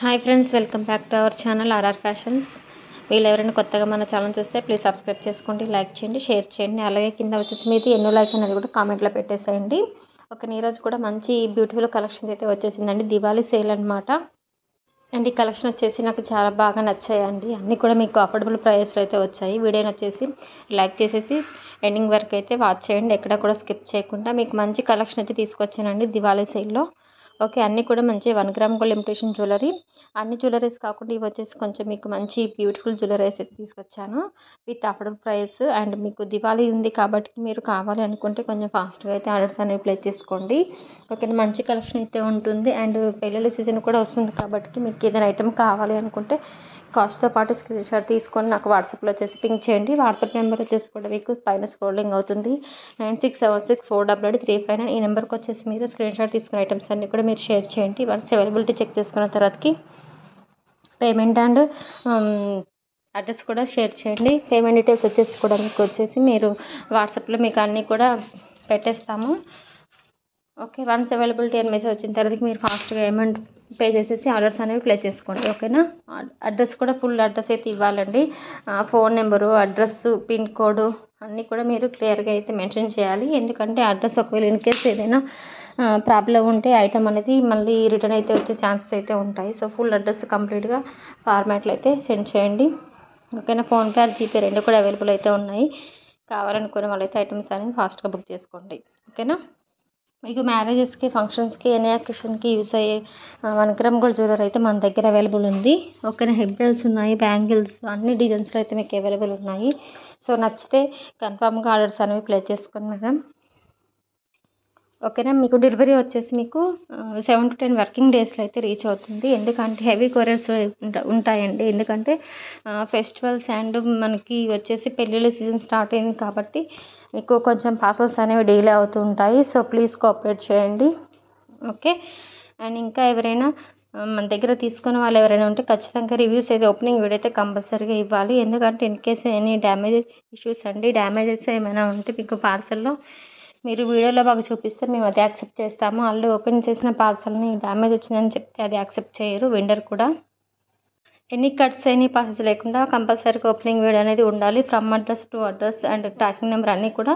Hi friends, welcome back to our channel RR fashions. వీళ్ళు ఎవరైనా కొత్తగా మన ఛానల్ చూస్తే ప్లీజ్ సబ్స్క్రైబ్ చేసుకోండి, లైక్ చేయండి, షేర్ చేయండి. అలాగే కింద వచ్చేసి మీది ఎన్నో లైక్ అనేది కూడా కామెంట్లో పెట్టేసేయండి. ఈరోజు కూడా మంచి బ్యూటిఫుల్ కలెక్షన్ అయితే వచ్చేసిందండి. దివాళీ సేల్ అనమాట. అండ్ ఈ కలెక్షన్ వచ్చేసి నాకు చాలా బాగా నచ్చాయండి. అన్నీ కూడా మీకు అఫోర్డబుల్ ప్రైస్లో అయితే వచ్చాయి. వీడియోని వచ్చేసి లైక్ చేసేసి ఎండింగ్ వరకు అయితే వాచ్ చేయండి, ఎక్కడ కూడా స్కిప్ చేయకుండా. మీకు మంచి కలెక్షన్ అయితే తీసుకొచ్చానండి దివాళీ సేల్లో. అన్నీ కూడా మంచి 1 గ్రామ్ గోల్డ్ ఇమిటేషన్ జ్యువెలరీ. అన్ని జ్యువెలరీస్ కాకుండా ఇవి వచ్చేసి కొంచెం మీకు మంచి బ్యూటిఫుల్ జ్యువెలరీస్ అయితే తీసుకొచ్చాను విత్ అఫోర్డబుల్ ప్రైస్. అండ్ మీకు దివాళీ ఉంది కాబట్టి మీరు కావాలి అనుకుంటే కొంచెం ఫాస్ట్గా అయితే ఆర్డర్స్ అనేవి ప్లేస్ చేసుకోండి. మంచి కలెక్షన్ అయితే ఉంటుంది. అండ్ పెళ్ళిళ్ళ సీజన్ కూడా వస్తుంది కాబట్టి మీకు ఏదైనా ఐటెం కావాలి అనుకుంటే కాస్ట్తో పాటు స్క్రీన్ షాట్ తీసుకొని నాకు వాట్సాప్లో వచ్చేసి పింక్ చేయండి. వాట్సాప్ నెంబర్ వచ్చేసి కూడా మీకు పైన స్క్రోలింగ్ అవుతుంది. 9676483859. ఈ నెంబర్కి వచ్చేసి మీరు స్క్రీన్ షాట్ తీసుకున్న ఐటమ్స్ అన్నీ కూడా మీరు షేర్ చేయండి. వన్స్ అవైలబిలిటీ చెక్ చేసుకున్న తర్వాతకి పేమెంట్ అండ్ అడ్రస్ కూడా షేర్ చేయండి. పేమెంట్ డీటెయిల్స్ వచ్చేసి కూడా మీకు వచ్చేసి మీరు వాట్సాప్లో మీకు అన్నీ కూడా పెట్టేస్తాము. వన్స్ అవైలబిలిటీ అని మెసేజ్ వచ్చిన తర్వాత మీరు ఫాస్ట్గా అమౌంట్ పే చేసేసి ఆర్డర్స్ అనేవి ప్లేస్ చేసుకోండి. ఓకేనా. అడ్రస్ కూడా ఫుల్ అడ్రస్ అయితే ఇవ్వాలండి. Phone number, address, pin code అన్నీ కూడా మీరు క్లియర్గా అయితే మెన్షన్ చేయాలి. ఎందుకంటే అడ్రస్ ఒకవేళ ఇన్ కేస్ ఏదైనా ప్రాబ్లం ఉంటే ఐటమ్ అనేది మళ్ళీ రిటర్న్ అయితే వచ్చే ఛాన్సెస్ అయితే ఉంటాయి. సో ఫుల్ అడ్రస్ కంప్లీట్గా ఫార్మాట్లో అయితే సెండ్ చేయండి. ఓకేనా. ఫోన్పే ఆర్ జీపే రెండు కూడా అవైలబుల్ అయితే ఉన్నాయి. కావాలనుకునే వాళ్ళైతే ఐటమ్స్ అనేవి ఫాస్ట్గా బుక్ చేసుకోండి. ఓకేనా. మీకు మ్యారేజెస్కి, ఫంక్షన్స్కి, ఎనీ అకేషన్కి యూస్ అయ్యే 1 గ్రామ్ గోల్డ్ జ్యువెలరీ అయితే మన దగ్గర అవైలబుల్ ఉంది. హెడ్ బెల్స్ ఉన్నాయి, బ్యాంగిల్స్ అన్ని డిజైన్స్లో అయితే మీకు అవైలబుల్ ఉన్నాయి. సో నచ్చితే కన్ఫామ్గా ఆర్డర్స్ అనేవి ప్లేస్ చేసుకోండి మేడం. ఓకేనా. మీకు డెలివరీ వచ్చేసి మీకు 7 to 10 వర్కింగ్ డేస్లో అయితే రీచ్ అవుతుంది. ఎందుకంటే హెవీ కొరియర్స్ ఉంటాయండి. ఎందుకంటే ఫెస్టివల్స్ అండ్ మనకి వచ్చేసి పెళ్ళిళ్ళ సీజన్ స్టార్ట్ అయింది కాబట్టి మీకు కొంచెం పార్సల్స్ అనేవి డిలే అవుతూ ఉంటాయి. సో ప్లీజ్ కోఆపరేట్ చేయండి. ఓకే. అండ్ ఇంకా ఎవరైనా మన దగ్గర తీసుకున్న వాళ్ళు ఎవరైనా ఉంటే ఖచ్చితంగా రివ్యూస్ అయితే ఓపెనింగ్ వీడియో అయితే కంపల్సరీగా ఇవ్వాలి. ఎందుకంటే ఇన్ కేస్ ఎనీ డ్యామేజెస్ ఏమైనా ఉంటే మీకు పార్సల్లో మీరు వీడియోలో బాగా చూపిస్తే మేము అది యాక్సెప్ట్ చేస్తాము. వాళ్ళు ఓపెన్ చేసిన పార్సల్ని డ్యామేజ్ వచ్చిందని చెప్తే అది యాక్సెప్ట్ చేయరు వెండర్ కూడా. ఎనీ కట్స్, ఎనీ పాసెస్ లేకుండా కంపల్సరీగా ఓపెనింగ్ వీడియో అనేది ఉండాలి. From address to address and tracking number అన్నీ కూడా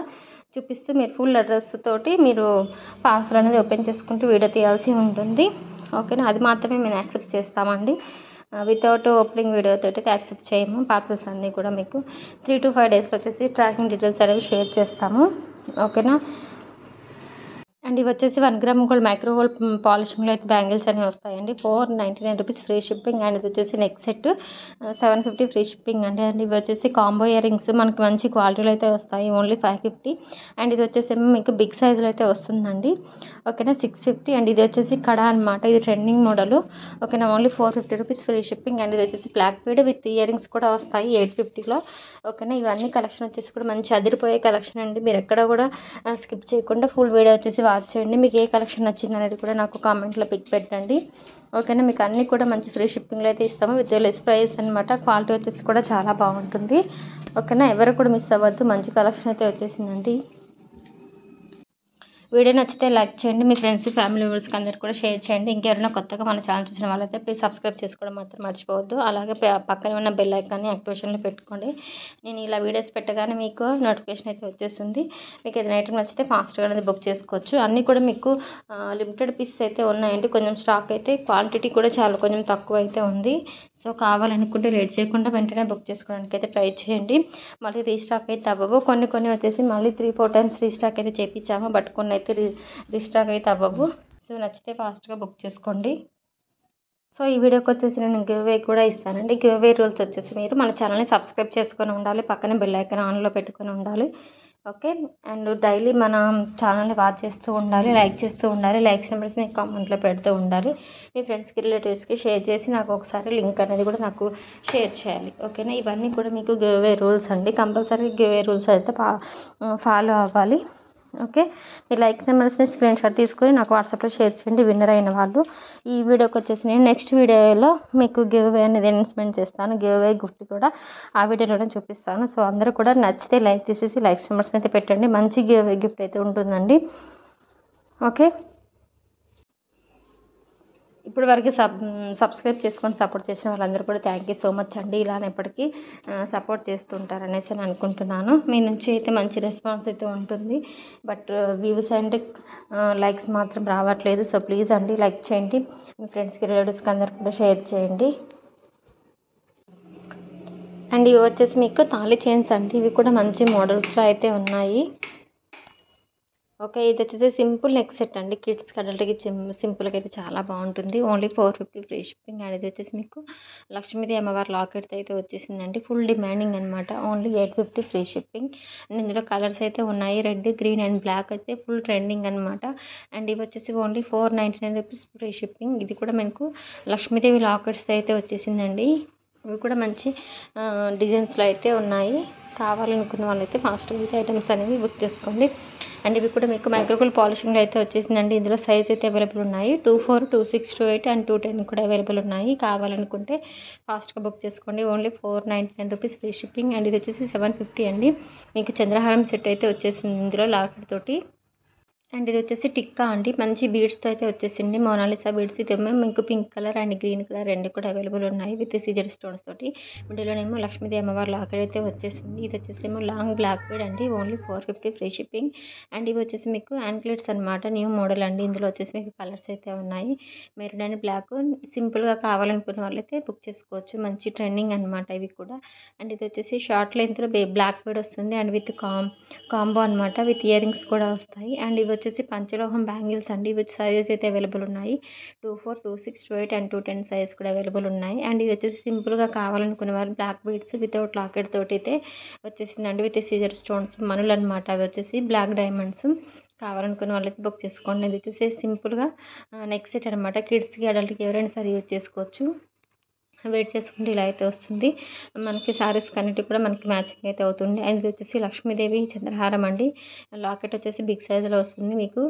చూపిస్తూ మీరు ఫుల్ అడ్రస్ తోటి మీరు పార్సల్ అనేది ఓపెన్ చేసుకుంటూ వీడియో తీయాల్సి ఉంటుంది. ఓకేనా. అది మాత్రమే మేము యాక్సెప్ట్ చేస్తామండి. వితౌట్ ఓపెనింగ్ వీడియో తోటి యాక్సెప్ట్ చేయము. పార్సల్స్ అన్నీ కూడా మీకు 3 to 5 డేస్లో వచ్చేసి ట్రాకింగ్ డీటెయిల్స్ అనేవి షేర్ చేస్తాము. ఓకేనా. అండ్ ఇవి వచ్చేసి 1 గ్రామ్ గోల్డ్ మైక్రో గోల్డ్ పాలిషింగ్లో అయితే బ్యాంగిల్స్ అనేవి వస్తాయండి. 499 రూపీస్ ఫ్రీ షిప్పింగ్. అండ్ ఇది వచ్చేసి నెక్ సెట్ 750 ఫ్రీ షిప్పింగ్ అండి. అండ్ ఇవి వచ్చేసి కాంబో ఇయర్ రింగ్స్ మనకి మంచి క్వాలిటీలో అయితే వస్తాయి, ఓన్లీ 550. అండ్ ఇది వచ్చేసి మీకు బిగ్ సైజులో అయితే వస్తుందండి. ఓకేనా. 650. అండ్ ఇది వచ్చేసి కడా అనమాట. ఇది ట్రెండింగ్ మోడల్. ఓకేనా. Only 450 rupees free shipping. And ఇది వచ్చేసి black bead with earrings కూడా వస్తాయి 850లో. ఓకేనా. ఇవన్నీ కలెక్షన్ వచ్చేసి కూడా మంచి అదిరిపోయే కలెక్షన్ అండి. మీరు ఎక్కడ కూడా స్కిప్ చేయకుండా ఫుల్ వీడియో వచ్చేసి వాచ్ చేయండి. మీకు ఏ కలెక్షన్ నచ్చింది అనేది కూడా నాకు కామెంట్లో పిక్ పెట్టండి. ఓకేనా. మీకు అన్నీ కూడా మంచి ఫ్రీ షిప్పింగ్లో అయితే ఇస్తాము విత్ లెస్ ప్రైస్ అనమాట. క్వాలిటీ వచ్చేసి కూడా చాలా బాగుంటుంది. ఓకేనా. ఎవరు కూడా మిస్ అవ్వద్దు. మంచి కలెక్షన్ అయితే వచ్చేసిందండి. వీడియో నచ్చితే లైక్ చేయండి. మీ ఫ్రెండ్స్, ఫ్యామిలీ మెంబర్స్కి అందరికీ కూడా షేర్ చేయండి. ఇంకెవరైనా కొత్తగా మన ఛానల్ చూసిన వాళ్ళైతే ప్లీజ్ సబ్స్క్రైబ్ చేసుకోవడం మాత్రం మర్చిపోవద్దు. అలాగే పక్కన ఉన్న బెల్ ఐకాన్ని యాక్టివేషన్లో పెట్టుకోండి. నేను ఇలా వీడియోస్ పెట్టగానే మీకు నోటిఫికేషన్ అయితే వచ్చేస్తుంది. మీకు ఏదైనా ఐటమ్ నచ్చితే ఫాస్ట్గా అనేది బుక్ చేసుకోవచ్చు. అన్నీ కూడా మీకు లిమిటెడ్ పీసెస్ అయితే ఉన్నాయండి. కొంచెం స్టాక్ అయితే క్వాంటిటీ కూడా చాలా కొంచెం తక్కువ అయితే ఉంది. సో కావాలనుకుంటే లేట్ చేయకుండా వెంటనే బుక్ చేసుకోవడానికి అయితే ట్రై చేయండి. మళ్ళీ రీస్టాక్ అయితే అవ్వవు. కొన్ని వచ్చేసి మళ్ళీ 3-4 టైమ్స్ రీస్టాక్ అయితే చేయించాము. బట్ కొన్ని అయితే రీస్టాక్ అయితే అవ్వవు. సో నచ్చితే ఫాస్ట్గా బుక్ చేసుకోండి. సో ఈ వీడియోకి వచ్చేసి నేను గివ్ అవే కూడా ఇస్తానండి. గివ్ అవే రూల్స్ వచ్చేసి మీరు మన ఛానల్ని సబ్స్క్రైబ్ చేసుకొని ఉండాలి, పక్కనే బెల్ ఐకాన్ ఆన్లో పెట్టుకొని ఉండాలి. ఓకే. అండ్ డైలీ మన ఛానల్ని వాచ్ చేస్తూ ఉండాలి, లైక్ చేస్తూ ఉండాలి. లైక్స్ నెంబర్స్ని కామెంట్లో పెడుతూ ఉండాలి. మీ ఫ్రెండ్స్కి, రిలేటివ్స్కి షేర్ చేసి నాకు ఒకసారి లింక్ అనేది కూడా నాకు షేర్ చేయాలి. ఓకేనా. ఇవన్నీ కూడా మీకు గివ్ అవే రూల్స్ అండి. కంపల్సరీ గివ్ అవే రూల్స్ అయితే ఫాలో అవ్వాలి. ఓకే. మీ లైక్ నెంబర్స్ని స్క్రీన్ షాట్ తీసుకొని నాకు వాట్సాప్లో షేర్ చేయండి విన్నర్ అయిన వాళ్ళు. ఈ వీడియోకి వచ్చేసి నేను నెక్స్ట్ వీడియోలో మీకు గివ్ అవే అనేది అనౌన్స్మెంట్ చేస్తాను. గివ్ అవే గిఫ్ట్ కూడా ఆ వీడియోలోనే చూపిస్తాను. సో అందరూ కూడా నచ్చితే లైక్ చేసేసి లైక్స్ నెంబర్స్ని అయితే పెట్టండి. మంచి గివ్ అవే గిఫ్ట్ అయితే ఉంటుందండి. ఓకే. ఇప్పటి వరకు సబ్స్క్రైబ్ చేసుకొని సపోర్ట్ చేసిన వాళ్ళందరూ కూడా థ్యాంక్ యూ సో మచ్ అండి. ఇలానే ఎప్పటికీ సపోర్ట్ చేస్తుంటారు అనేసి నేను అనుకుంటున్నాను. మీ నుంచి అయితే మంచి రెస్పాన్స్ అయితే ఉంటుంది. బట్ వ్యూస్ అండ్ లైక్స్ మాత్రం రావట్లేదు. సో ప్లీజ్ అండి లైక్ చేయండి, మీ ఫ్రెండ్స్కి రిలేటివ్స్కి అందరు కూడా షేర్ చేయండి. అండ్ ఇవి వచ్చేసి మీకు తాళి చైన్స్ అండి. ఇవి కూడా మంచి మోడల్స్లో అయితే ఉన్నాయి. ఓకే, ఇది వచ్చేసి సింపుల్ నెక్ సెట్ అండి. కిడ్స్కి అడల్ట్కి సింపుల్గా అయితే చాలా బాగుంటుంది. Only 450 free shipping. అండ్ ఇది వచ్చేసి మీకు లక్ష్మీదేవి అమ్మవారి లాకెట్తో అయితే వచ్చేసిందండి. ఫుల్ డిమాండింగ్ అనమాట. Only 850 free shipping. అండ్ ఇందులో కలర్స్ అయితే ఉన్నాయి. రెడ్, గ్రీన్ అండ్ బ్లాక్ అయితే ఫుల్ ట్రెండింగ్ అనమాట. అండ్ ఇవి వచ్చేసి ఓన్లీ 499 రూపీస్ ఫ్రీ షిప్పింగ్. ఇది కూడా మనకు లక్ష్మీదేవి లాకెట్స్తో అయితే వచ్చేసిందండి. ఇవి కూడా మంచి డిజైన్స్లో అయితే ఉన్నాయి. కావాలనుకున్న వాళ్ళైతే ఫాస్ట్గా అయితే ఐటమ్స్ అనేవి బుక్ చేసుకోండి. అండ్ ఇవి కూడా మీకు మైక్రోకోల్ పాలిషింగ్లో అయితే వచ్చేసిందండి. ఇందులో సైజ్ అయితే అవైలబుల్ ఉన్నాయి. 24, 26, 28 అండ్ 210 కూడా అవైలబుల్ ఉన్నాయి. కావాలనుకుంటే ఫాస్ట్గా బుక్ చేసుకోండి. Only 499 rupees free shipping. And ఇది వచ్చేసి 750 అండి. మీకు చంద్రహారం సెట్ అయితే వచ్చేసింది ఇందులో లాకెట్ తోటి. అండ్ ఇది వచ్చేసి టిక్కా అండి. మంచి బీడ్స్తో అయితే వచ్చేసింది. Mona Lisa beads. ఇదేమో మీకు pink colour and green colour రెండు కూడా అవైలబుల్ ఉన్నాయి విత్ సీజర్ స్టోన్స్ తోటి. మిడిల్లోనేమో లక్ష్మీదేవి అమ్మవారి లాకెట్ అయితే వచ్చేసింది. ఇది వచ్చేసి ఏమో లాంగ్ బ్లాక్ బీడ్ అండి. Only 450 free shipping. అండ్ ఇవి వచ్చేసి మీకు యాంక్లెట్స్ అనమాట. న్యూ మోడల్ అండి. ఇందులో వచ్చేసి మీకు కలర్స్ అయితే ఉన్నాయి. Maroon and black. సింపుల్గా కావాలనుకున్న వాళ్ళైతే బుక్ చేసుకోవచ్చు. మంచి ట్రెండింగ్ అనమాట ఇవి కూడా. అండ్ ఇది వచ్చేసి షార్ట్ లెంత్లో బ్లాక్ బీడ్ వస్తుంది. అండ్ విత్ కాంబో అనమాట. విత్ ఇయర్ రింగ్స్ కూడా వస్తాయి. అండ్ ఇవి వచ్చేసి పంచలోహం బ్యాంగిల్స్ అండి. ఇవి సైజెస్ అయితే అవైలబుల్ ఉన్నాయి. 24, 26, 28 అండ్ 210 సైజ్ కూడా అవైలబుల్ ఉన్నాయి. అండ్ ఇది వచ్చేసి సింపుల్గా కావాలనుకునే వారు బ్లాక్ బీడ్స్ వితౌట్ లాకెట్ తోటి అయితే వచ్చేసిందండి. విత్ సీజర్ స్టోన్స్ మనులు అనమాట. అవి వచ్చేసి బ్లాక్ డైమండ్స్. కావాలనుకున్న వాళ్ళైతే బుక్ చేసుకోండి. ఇది వచ్చేసి సింపుల్గా నెక్ సెట్ అనమాట. కిడ్స్కి అడల్ట్కి ఎవరైనా సరే యూజ్ చేసుకోవచ్చు. వెయిట్ చేసుకుంటే ఇలా అయితే వస్తుంది. మనకి శారీస్ కన్నిటికి కూడా మనకి మ్యాచింగ్ అయితే అవుతుంది. అండ్ ఇది వచ్చేసి లక్ష్మీదేవి చంద్రహారం అండి. లాకెట్ వచ్చేసి బిగ్ సైజులో వస్తుంది. మీకు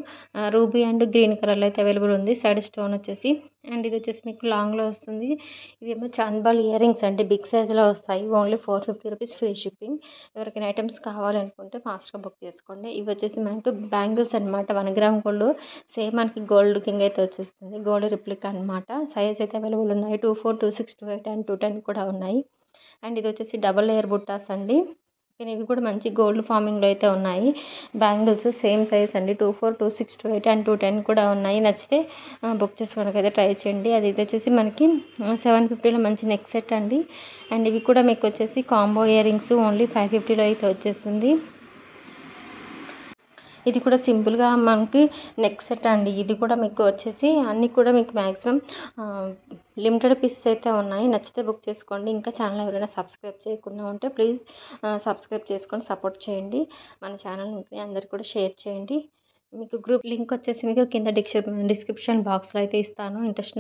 రూబీ అండ్ గ్రీన్ కలర్లో అయితే అవైలబుల్ ఉంది. సైడ్ స్టోన్ వచ్చేసి. అండ్ ఇది వచ్చేసి మీకు లాంగ్లో వస్తుంది. ఇవేమో చాంద్బాల్ ఇయర్ రింగ్స్ అండి. బిగ్ సైజులో వస్తాయి. Only 450 rupees free shipping. ఎవరికైనా ఐటమ్స్ కావాలనుకుంటే ఫాస్ట్గా బుక్ చేసుకోండి. ఇవి వచ్చేసి మనకు బ్యాంగిల్స్ అనమాట. 1 గ్రామ్ గోల్డ్ సేమ్ మనకి గోల్డ్ కింగ్ అయితే వచ్చేస్తుంది. గోల్డ్ రిప్లికా అనమాట. సైజ్ అయితే అవైలబుల్ ఉన్నాయి. 24, 26, 28 అండ్ 210 కూడా ఉన్నాయి. అండ్ ఇది వచ్చేసి డబల్ లేయర్ బుట్టాస్ అండి. ఇవి కూడా మంచి గోల్డ్ ఫార్మింగ్లో అయితే ఉన్నాయి. బ్యాంగిల్స్ సేమ్ సైజ్ అండి. 24, 26, 28 అండ్ 210 కూడా ఉన్నాయి. నచ్చితే బుక్ చేసుకోవడానికి అయితే ట్రై చేయండి. అది ఇది వచ్చేసి మనకి 750లో మంచి నెక్ సెట్ అండి. అండ్ ఇవి కూడా మీకు వచ్చేసి కాంబో ఇయర్ రింగ్స్ ఓన్లీ 550లో అయితే వచ్చేస్తుంది. ఇది కూడా సింపుల్గా మనకి నెక్ సెట్ అండి. ఇది కూడా మీకు వచ్చేసి అన్నీ కూడా మీకు మ్యాక్సిమం లిమిటెడ్ పీసెస్ అయితే ఉన్నాయి. నచ్చితే బుక్ చేసుకోండి. ఇంకా ఛానల్ ఎవరైనా సబ్స్క్రైబ్ చేయకుండా ఉంటే ప్లీజ్ సబ్స్క్రైబ్ చేసుకొని సపోర్ట్ చేయండి. మన ఛానల్ని అందరు కూడా షేర్ చేయండి. మీకు గ్రూప్ లింక్ వచ్చేసి మీకు కింద డిస్క్రిప్షన్ బాక్స్లో అయితే ఇస్తాను. ఇంట్రెస్ట్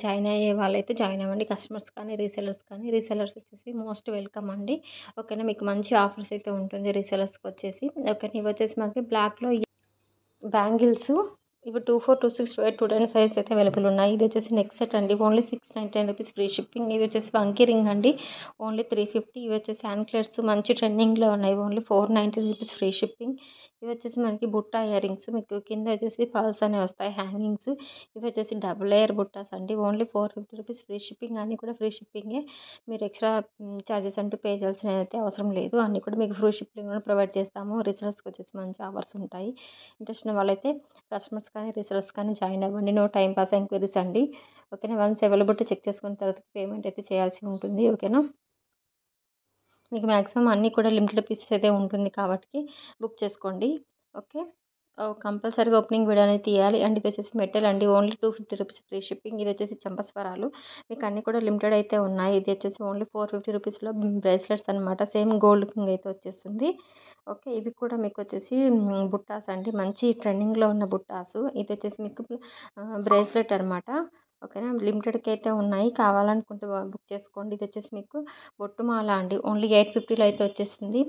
జాయిన్ అయ్యే వాళ్ళైతే జాయిన్ అవ్వండి. కస్టమర్స్ కానీ రీసెలర్స్ వచ్చేసి మోస్ట్ వెల్కమ్ అండి. ఓకేనా, మీకు మంచి ఆఫర్స్ అయితే ఉంటుంది రీసెలర్స్కి వచ్చేసి. ఓకేనా, ఇవి వచ్చేసి మనకి బ్లాక్లో బ్యాంగిల్స్. ఇవి 24, 26, 28, 210 సైజ్ అయితే అవైలబుల్ ఉన్నాయి. ఇది వచ్చేసి నెక్ సెట్ అండి. Only 699 rupees free shipping. ఇది వచ్చేసి వంకీ రింగ్ అండి. ఓన్లీ 350. ఇవి వచ్చేసి యాంక్లెట్స్ మంచి ట్రెండింగ్లో ఉన్నాయి. Only 490 rupees free shipping. ఇవి వచ్చేసి మనకి బుట్ట ఇయర్ రింగ్స్. మీకు కింద వచ్చేసి పర్ల్స్ అనేవి వస్తాయి, హ్యాంగింగ్స్. ఇవి వచ్చేసి డబుల్ లేయర్ బుట్టాస్ అండి. Only 450 rupees free shipping. అన్నీ కూడా ఫ్రీ షిప్పింగే. మీరు ఎక్స్ట్రా ఛార్జెస్ అంటూ పే చేయాల్సిన అయితే అవసరం లేదు. అన్నీ కూడా మీకు ఫ్రీ షిప్పింగ్లో ప్రొవైడ్ చేస్తాము. రీసెలర్స్కి వచ్చేసి మంచి ఆఫర్స్ ఉంటాయి. ఇంట్రెస్ట్ ఉన్న వాళ్ళైతే కస్టమర్స్ కానీ రీసెలర్స్ కానీ జాయిన్ అవ్వండి. నో టైం పాస్ ఎంక్వైరీస్ అండి. ఓకేనా, వన్స్ అవైలబిలిటీ చెక్ చేసుకున్న తర్వాత పేమెంట్ అయితే చేయాల్సి ఉంటుంది. ఓకేనా, మీకు మ్యాక్సిమం అన్నీ కూడా లిమిటెడ్ పీసెస్ అయితే ఉంటుంది కాబట్టి బుక్ చేసుకోండి. ఓకే, కంపల్సరీగా ఓపెనింగ్ వీడియో అనేది తీయాలి. అండ్ ఇది వచ్చేసి మెటల్ అండి. Only 250 rupees free shipping. ఇది వచ్చేసి చంపస్వరాలు. మీకు అన్నీ కూడా లిమిటెడ్ అయితే ఉన్నాయి. ఇది వచ్చేసి ఓన్లీ 450 రూపీస్లో బ్రేస్లెట్స్ అనమాట. సేమ్ గోల్డ్ కింగ్ అయితే వచ్చేస్తుంది. ఓకే, ఇవి కూడా మీకు వచ్చేసి బుట్టాస్ అండి. మంచి ట్రెండింగ్లో ఉన్న బుట్టాసు. ఇది వచ్చేసి మీకు బ్రేస్లెట్ అనమాట. ఓకేనా, లిమిటెడ్కి అయితే ఉన్నాయి. కావాలనుకుంటే బుక్ చేసుకోండి. ఇది వచ్చేసి మీకు బొట్టుమాల అండి. ఓన్లీ 850లో అయితే వచ్చేసింది.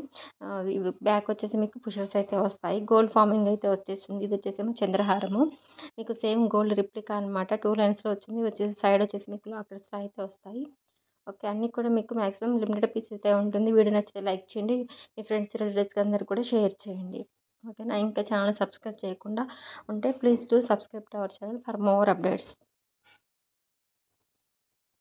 బ్యాక్ వచ్చేసి మీకు పుషర్స్ అయితే వస్తాయి. గోల్డ్ ఫార్మింగ్ అయితే వచ్చేసింది. ఇది వచ్చేసి చంద్రహారము. మీకు సేమ్ గోల్డ్ రిప్లికా అనమాట. 2 లైన్స్లో వచ్చింది. వచ్చేసి సైడ్ వచ్చేసి మీకు లాకెట్స్లో అయితే వస్తాయి. ఓకే, అన్నీ కూడా మీకు మ్యాక్సిమం లిమిటెడ్ పీస్ అయితే ఉంటుంది. వీడియో నచ్చితే లైక్ చేయండి. మీ ఫ్రెండ్స్ రిలేటివ్స్కి అందరు కూడా షేర్ చేయండి. ఓకేనా, ఇంకా ఛానల్ సబ్స్క్రైబ్ చేయకుండా ఉంటే please do subscribe to our channel for more updates.